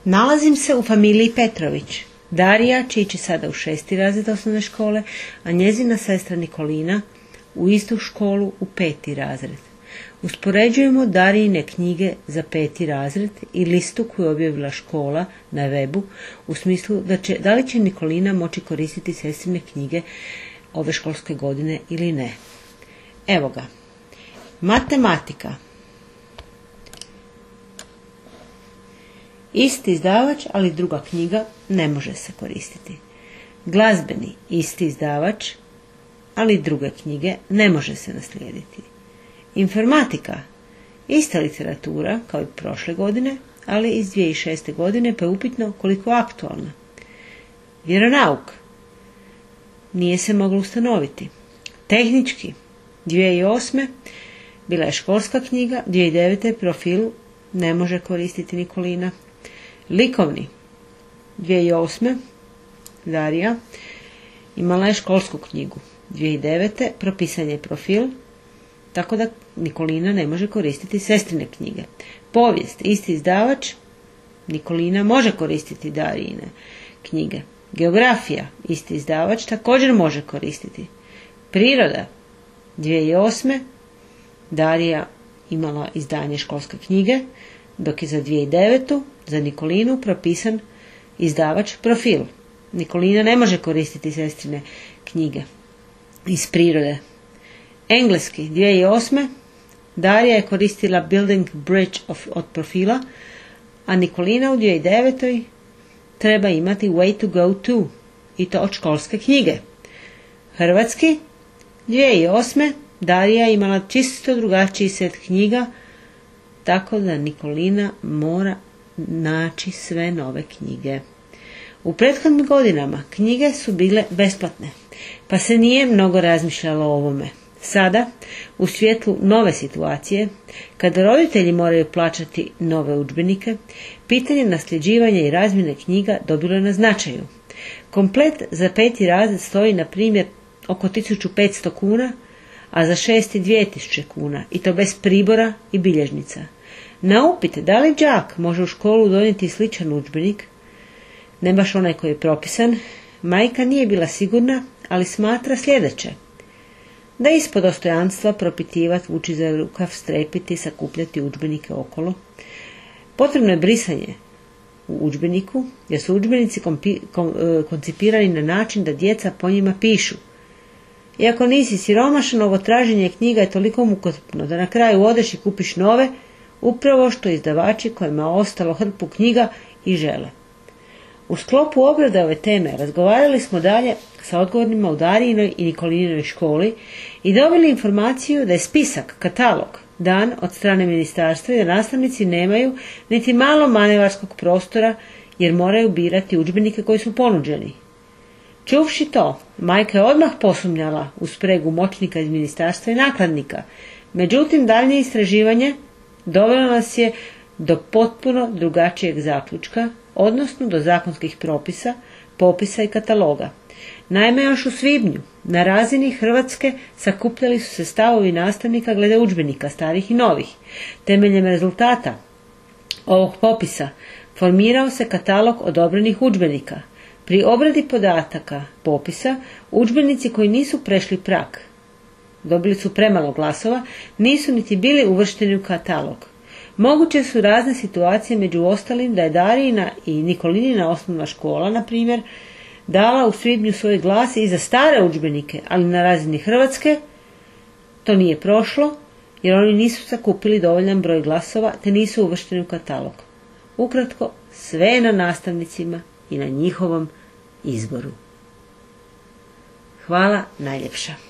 Nalazim se u familiji Petrović. Darija će ići sada u 6. razred osnovne škole, a njezina sestra Nikolina u istu školu u 5. razred. Uspoređujemo Darijine knjige za 5. razred i listu koju je objavila škola na webu u smislu da li će Nikolina moći koristiti sestrine knjige ove školske godine ili ne. Evo ga. Matematika. Isti izdavač, ali druga knjiga ne može se koristiti. Glazbeni, isti izdavač, ali druge knjige ne može se naslijediti. Informatika, ista literatura kao i prošle godine, ali iz 2006. godine, pa je upitno koliko aktualna. Vjeronauk, nije se moglo ustanoviti. Tehnički, 2008. bila je školska knjiga, 2009. profilu ne može koristiti Nikolina. Likovni, 2008. Darija imala je školsku knjigu, 2009. propisan je profil, tako da Nikolina ne može koristiti sestrine knjige. Povijest, isti izdavač, Nikolina može koristiti Darijine knjige. Geografija, isti izdavač, također može koristiti. Priroda, 2008. Darija imala izdanje školske knjige, dok je za 2009. za Nikolinu propisan izdavač profil. Nikolina ne može koristiti sestrine knjige iz prirode. Engleski, 2008. Darija je koristila Building Bridge od profila, a Nikolina u 2009. treba imati Way to go to, i to od školske knjige. Hrvatski, 2008. Darija je imala čisto drugačiji set knjiga, tako da Nikolina mora naći sve nove knjige. U prethodnim godinama knjige su bile besplatne, pa se nije mnogo razmišljalo o ovome. Sada, u svjetlu nove situacije, kada roditelji moraju plaćati nove udžbenike, pitanje nasljeđivanja i razmjene knjiga dobilo je na značaju. Komplet za 5. razred stoji, na primjer, oko 1500 kuna, a za 6. 2000 kuna, i to bez pribora i bilježnica. Na upit da li đak može u školu donijeti sličan udžbenik, ne baš onaj koji je propisan, majka nije bila sigurna, ali smatra sljedeće: da ispod dostojanstva propitivati, vući za rukav, strepiti, sakupljati udžbenike okolo. Potrebno je brisanje u udžbeniku, jer su udžbenici koncipirani na način da djeca po njima pišu. I ako nisi siromašan, ovo traženje knjiga je toliko mukotrpno da na kraju odeš i kupiš nove, upravo što izdavači kojima je ostalo hrpu knjiga i žele. U sklopu obrade ove teme razgovarali smo dalje sa odgovornima u Darijinoj i Nikolinoj školi i dobili informaciju da je spisak, katalog, dan od strane ministarstva i da nastavnici nemaju niti malo manevarskog prostora jer moraju birati udžbenike koji su ponuđeni. Čuvši to, majka je odmah posumnjala u spregu moćnika iz ministarstva i nakladnika. Međutim, daljnje istraživanje dovelo nas je do potpuno drugačijeg zaključka, odnosno do zakonskih propisa, popisa i kataloga. Naime, još u svibnju na razini Hrvatske sakupljali su se stavovi nastavnika glede udžbenika, starih i novih. Temeljem rezultata ovog popisa formirao se katalog odobrenih udžbenika. Pri obradi podataka popisa, udžbenici koji nisu prešli prag, dobili su premalo glasova, nisu niti bili uvršteni u katalog. Moguće su razne situacije, među ostalim da je Darijina i Nikolinina osnovna škola, na primjer, dala u svibnju svoj glas i za stare udžbenike, ali na razini Hrvatske to nije prošlo, jer oni nisu sakupili dovoljan broj glasova te nisu uvršteni u katalog. Ukratko, sve je na nastavnicima i na njihovom izboru. Hvala najljepša.